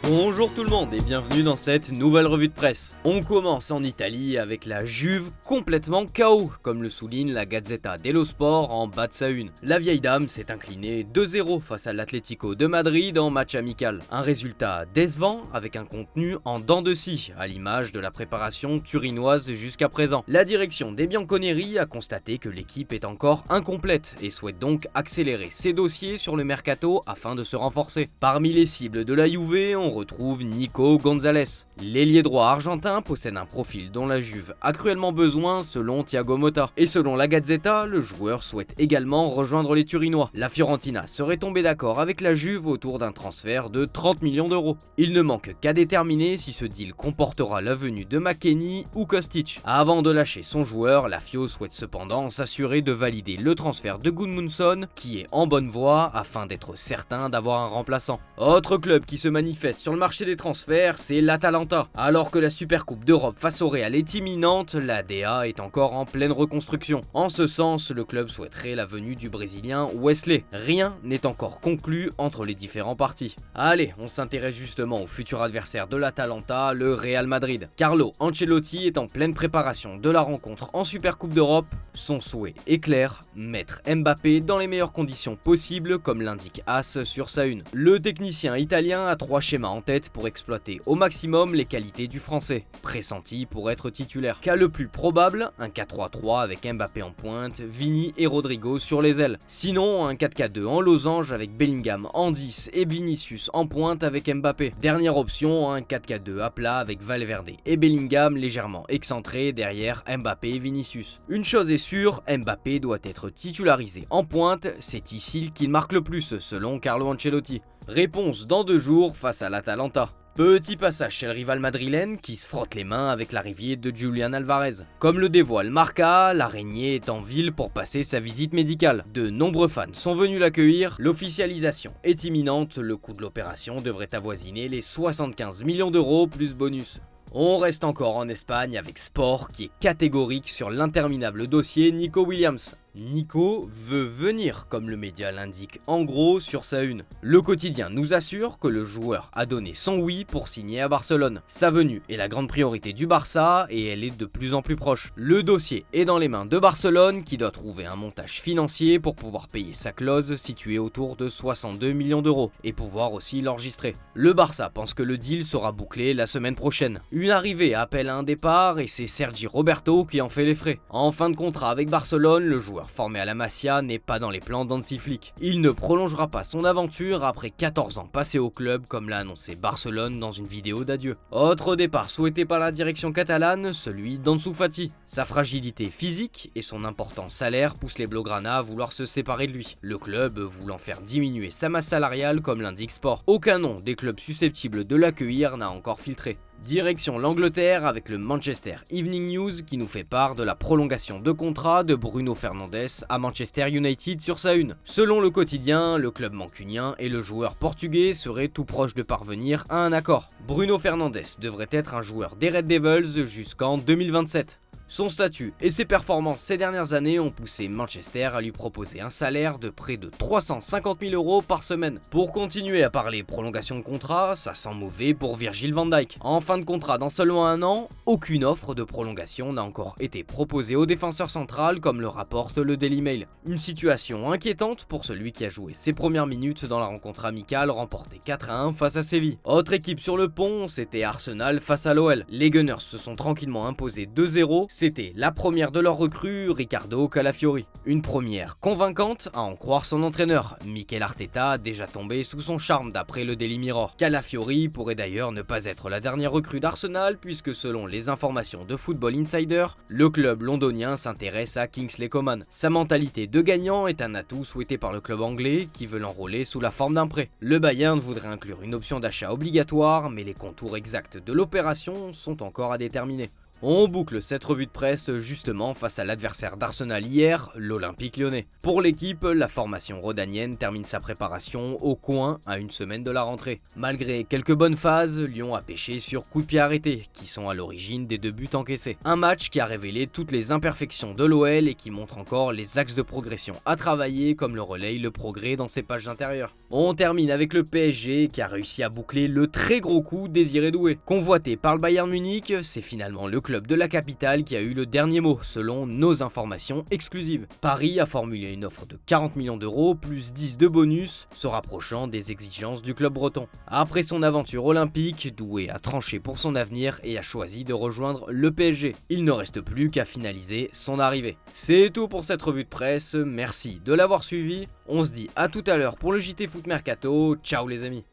Bonjour tout le monde et bienvenue dans cette nouvelle revue de presse. On commence en Italie avec la Juve complètement KO, comme le souligne la Gazzetta dello Sport en bas de sa une. La vieille dame s'est inclinée 2-0 face à l'Atlético de Madrid en match amical. Un résultat décevant avec un contenu en dents de scie, à l'image de la préparation turinoise jusqu'à présent. La direction des Bianconeri a constaté que l'équipe est encore incomplète et souhaite donc accélérer ses dossiers sur le mercato afin de se renforcer. Parmi les cibles de la Juve, on retrouve Nico Gonzalez. L'ailier droit argentin possède un profil dont la Juve a cruellement besoin selon Thiago Motta. Et selon la Gazzetta, le joueur souhaite également rejoindre les Turinois. La Fiorentina serait tombée d'accord avec la Juve autour d'un transfert de 30 millions d'euros. Il ne manque qu'à déterminer si ce deal comportera la venue de McKennie ou Kostic. Avant de lâcher son joueur, la Fio souhaite cependant s'assurer de valider le transfert de Gudmundsson qui est en bonne voie afin d'être certain d'avoir un remplaçant. Autre club qui se manifeste sur le marché des transferts, c'est l'Atalanta. Alors que la Supercoupe d'Europe face au Real est imminente, la DA est encore en pleine reconstruction. En ce sens, le club souhaiterait la venue du Brésilien Wesley. Rien n'est encore conclu entre les différents partis. Allez, on s'intéresse justement au futur adversaire de l'Atalanta, le Real Madrid. Carlo Ancelotti est en pleine préparation de la rencontre en Supercoupe d'Europe. Son souhait est clair, mettre Mbappé dans les meilleures conditions possibles, comme l'indique AS sur sa une. Le technicien italien a 3 schémas en tête pour exploiter au maximum les qualités du français, pressenti pour être titulaire. Cas le plus probable, un 4-3-3 avec Mbappé en pointe, Vini et Rodrigo sur les ailes. Sinon, un 4-4-2 en losange avec Bellingham en 10 et Vinicius en pointe avec Mbappé. Dernière option, un 4-4-2 à plat avec Valverde et Bellingham légèrement excentrés derrière Mbappé et Vinicius. Une chose est sûre, Mbappé doit être titularisé en pointe, c'est ici qu'il marque le plus selon Carlo Ancelotti. Réponse dans 2 jours face à l'Atalanta. Petit passage chez le rival madrilène qui se frotte les mains avec l'arrivée de Julián Álvarez. Comme le dévoile Marca, l'araignée est en ville pour passer sa visite médicale. De nombreux fans sont venus l'accueillir, l'officialisation est imminente, le coût de l'opération devrait avoisiner les 75 millions d'euros plus bonus. On reste encore en Espagne avec Sport qui est catégorique sur l'interminable dossier Nico Williams. Nico veut venir, comme le média l'indique en gros sur sa une. Le quotidien nous assure que le joueur a donné son oui pour signer à Barcelone. Sa venue est la grande priorité du Barça et elle est de plus en plus proche. Le dossier est dans les mains de Barcelone qui doit trouver un montage financier pour pouvoir payer sa clause située autour de 62 millions d'euros et pouvoir aussi l'enregistrer. Le Barça pense que le deal sera bouclé la semaine prochaine. Une arrivée appelle à un départ et c'est Sergi Roberto qui en fait les frais. En fin de contrat avec Barcelone, le joueur formé à la Masia n'est pas dans les plans d'Hansi Flick. Il ne prolongera pas son aventure après 14 ans passés au club comme l'a annoncé Barcelone dans une vidéo d'adieu. Autre départ souhaité par la direction catalane, celui d'Ansu Fati. Sa fragilité physique et son important salaire poussent les Blaugrana à vouloir se séparer de lui. Le club voulant faire diminuer sa masse salariale comme l'indique Sport. Aucun nom des clubs susceptibles de l'accueillir n'a encore filtré. Direction l'Angleterre avec le Manchester Evening News qui nous fait part de la prolongation de contrat de Bruno Fernandes à Manchester United sur sa une. Selon le quotidien, le club mancunien et le joueur portugais seraient tout proches de parvenir à un accord. Bruno Fernandes devrait être un joueur des Red Devils jusqu'en 2027. Son statut et ses performances ces dernières années ont poussé Manchester à lui proposer un salaire de près de 350 000 euros par semaine. Pour continuer à parler prolongation de contrat, ça sent mauvais pour Virgil van Dijk. En fin de contrat dans seulement 1 an, aucune offre de prolongation n'a encore été proposée au défenseur central comme le rapporte le Daily Mail. Une situation inquiétante pour celui qui a joué ses premières minutes dans la rencontre amicale remportée 4-1 face à Séville. Autre équipe sur le pont, c'était Arsenal face à l'OL. Les Gunners se sont tranquillement imposés 2-0. C'était la première de leur recrue, Riccardo Calafiori. Une première convaincante, à en croire son entraîneur, Mikel Arteta, déjà tombé sous son charme d'après le Daily Mirror. Calafiori pourrait d'ailleurs ne pas être la dernière recrue d'Arsenal puisque selon les informations de Football Insider, le club londonien s'intéresse à Kingsley Coman. Sa mentalité de gagnant est un atout souhaité par le club anglais qui veut l'enrôler sous la forme d'un prêt. Le Bayern voudrait inclure une option d'achat obligatoire, mais les contours exacts de l'opération sont encore à déterminer. On boucle cette revue de presse justement face à l'adversaire d'Arsenal hier, l'Olympique Lyonnais. Pour l'équipe, la formation rhodanienne termine sa préparation au coin à une semaine de la rentrée. Malgré quelques bonnes phases, Lyon a pêché sur coups de pied arrêtés, qui sont à l'origine des 2 buts encaissés. Un match qui a révélé toutes les imperfections de l'OL et qui montre encore les axes de progression à travailler comme le relaye le progrès dans ses pages intérieures. On termine avec le PSG qui a réussi à boucler le très gros coup Désiré Doué. Convoité par le Bayern Munich, c'est finalement le club de la capitale qui a eu le dernier mot selon nos informations exclusives. Paris a formulé une offre de 40 millions d'euros plus 10 de bonus, se rapprochant des exigences du club breton. Après son aventure olympique, Doué a tranché pour son avenir et a choisi de rejoindre le PSG. Il ne reste plus qu'à finaliser son arrivée. C'est tout pour cette revue de presse, merci de l'avoir suivi. On se dit à tout à l'heure pour le JT Foot Mercato, ciao les amis.